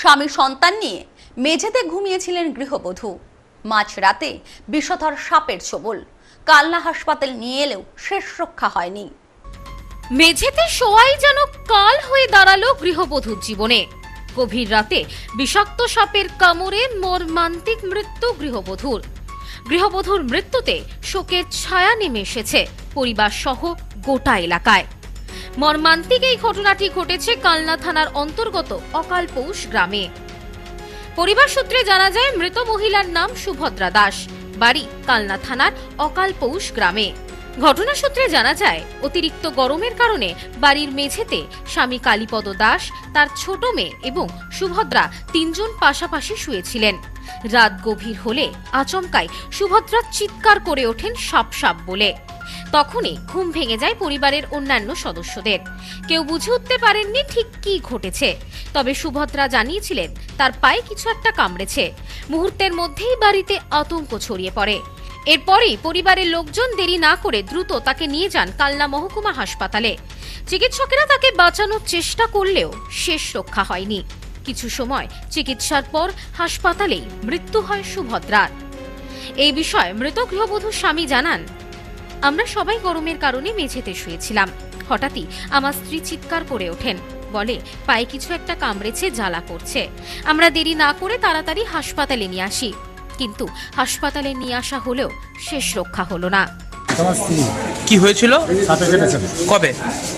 স্বামী সন্তান নিয়ে মেঝেতে ঘুমিয়েছিলেন গৃহবধূ। মাঝরাতে বিষধর সাপের ছোবল, কালনা হাসপাতাল নিয়ে এলেও শেষ রক্ষা হয়নি। মেঝেতে শোয়াই যেন কাল হয়ে দাঁড়ালো গৃহবধূর জীবনে। গভীর রাতে বিষাক্ত সাপের কামড়ে মর্মান্তিক মৃত্যু গৃহবধূর মৃত্যুতে শোকের ছায়া নেমে এসেছে পরিবার সহ গোটা এলাকায়। মর্মান্তিক এই ঘটনাটি ঘটেছে কালনা থানার অন্তর্গত অকালপৌষ গ্রামে। পরিবার সূত্রে জানা যায়, মৃত মহিলার নাম সুভদ্রা দাস, বাড়ি কালনা থানার অকালপৌষ গ্রামে। ঘটনা সূত্রে জানা যায়, অতিরিক্ত গরমের কারণে বাড়ির মেঝেতে স্বামী কালীপদ দাস, তার ছোট মেয়ে এবং সুভদ্রা তিনজন পাশাপাশি শুয়েছিলেন। রাত গভীর হলে আচমকাই সুভদ্রা চিৎকার করে ওঠেন সাপ সাপ বলে। তখনই ঘুম ভেঙে যায় পরিবারের অন্যান্য সদস্যদের। কেউ বুঝে উঠতে পারেননি ঠিক কি ঘটেছে, তবে সুভদ্রা জানিয়েছিলেন তার পায়ে কিছু একটা কামড়েছে। মুহূর্তের মধ্যেই বাড়িতে আতঙ্ক ছড়িয়ে পড়ে। এরপরেই পরিবারের লোকজন দেরি না করে দ্রুত তাকে নিয়ে যান কালনা মহকুমা হাসপাতালে। চিকিৎসকেরা তাকে বাঁচানোর চেষ্টা করলেও শেষ রক্ষা হয়নি। কিছু সময় চিকিৎসার পর হাসপাতালেই মৃত্যু হয় সুভদ্রার। এই বিষয়ে মৃত গৃহবধূর স্বামী জানান, আমরা সবাই গরমের কারণে মেঝেতে শুয়েছিলাম। হঠাৎই আমার স্ত্রী চিৎকার করে ওঠেন, বলে পায়ে কিছু একটা কামড়েছে, জ্বালা করছে। আমরা দেরি না করে তাড়াতাড়ি হাসপাতালে নিয়ে আসি, কিন্তু হাসপাতালে নিয়ে আসা হলেও শেষ রক্ষা হলো না। কি হয়েছিল? সাপে কেটেছে। কবে?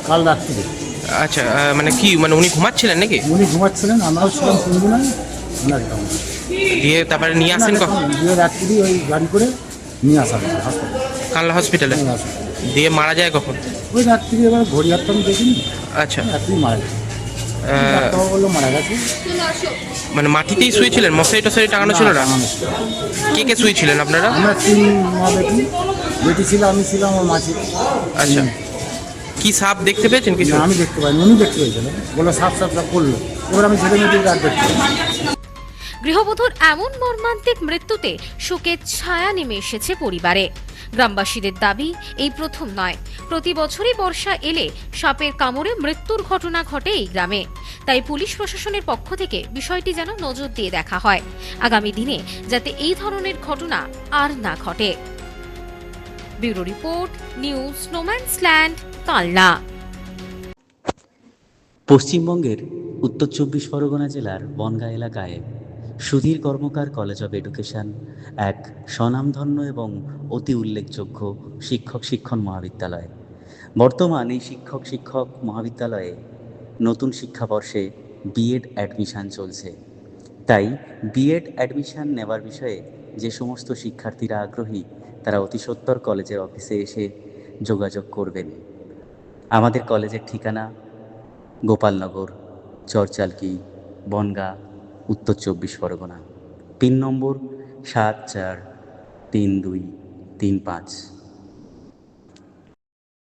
কাল রাত্রিরে। আচ্ছা, মানে কি, মানে উনি ঘুমাচ্ছিলেন নাকি? উনি ঘুমাচ্ছিলেন, আমরাও ছিলাম তিনজনে। ওনাকে কামড় দিয়ে তারপরে নিয়ে আসেন কখন? দিয়ে রাত্রি ওই গাড়ি করে নিয়ে আসা হয়েছে হাসপাতালে, কালনা হসপিটালে। নিয়ে আসা। দিয়ে মারা যায় কখন? ওই রাত্রি এবার ঘড়ি হাতটা আমি দেখিনি, আচ্ছা, রাত্রি মারা গেছে। ডাক্তারবাবু বললো মারা গেছে। মানে মাটিতেই শুয়েছিলেন, মশারি টশারি টাঙানো ছিল না? কে কে শুয়েছিলেন আপনারা? আমরা তিন মা বেটি, বেটি ছিল, আমি ছিলাম, আমার মা ছিল। আচ্ছা, কি সাপ দেখতে পেয়েছেন কিছু? না, আমি দেখতে পাইনি, উনি দেখতে পেয়েছিলেন। বললো সাপ সাপ সাপ করলো, এবার আমি ছেলে মেয়েদের আর দেখতে পাই। গৃহবধূর এমন মর্মান্তিক মৃত্যুতে শোকের ছায়া নেমে এসেছে পরিবারে। গ্রামবাসীদের দাবি, এই প্রথম নয়, প্রতি বছরই বর্ষা এলে সাপের কামড়ে মৃত্যুর ঘটনা ঘটে এই গ্রামে। তাই পুলিশ প্রশাসনের পক্ষ থেকে বিষয়টি যেন নজর দিয়ে দেখা হয়, আগামী দিনে যাতে এই ধরনের ঘটনা আর না ঘটে। Bureau report, news no man's land, Kalna. পশ্চিমবঙ্গের উত্তর 24 পরগনা জেলার বনগাঁ এলাকায় সুধীর কর্মকার কলেজ অব এডুকেশন এক স্বনামধন্য এবং অতি উল্লেখযোগ্য শিক্ষণ মহাবিদ্যালয়। বর্তমান এই শিক্ষক মহাবিদ্যালয়ে নতুন শিক্ষাবর্ষে বিএড অ্যাডমিশন চলছে। তাই বিএড অ্যাডমিশন নেওয়ার বিষয়ে যে সমস্ত শিক্ষার্থীরা আগ্রহী, তারা অতি সত্বর কলেজের অফিসে এসে যোগাযোগ করবেন। আমাদের কলেজের ঠিকানা গোপালনগর, চরচালকি, বনগাঁ, উত্তর 24 পরগনা। পিন নম্বর 743235।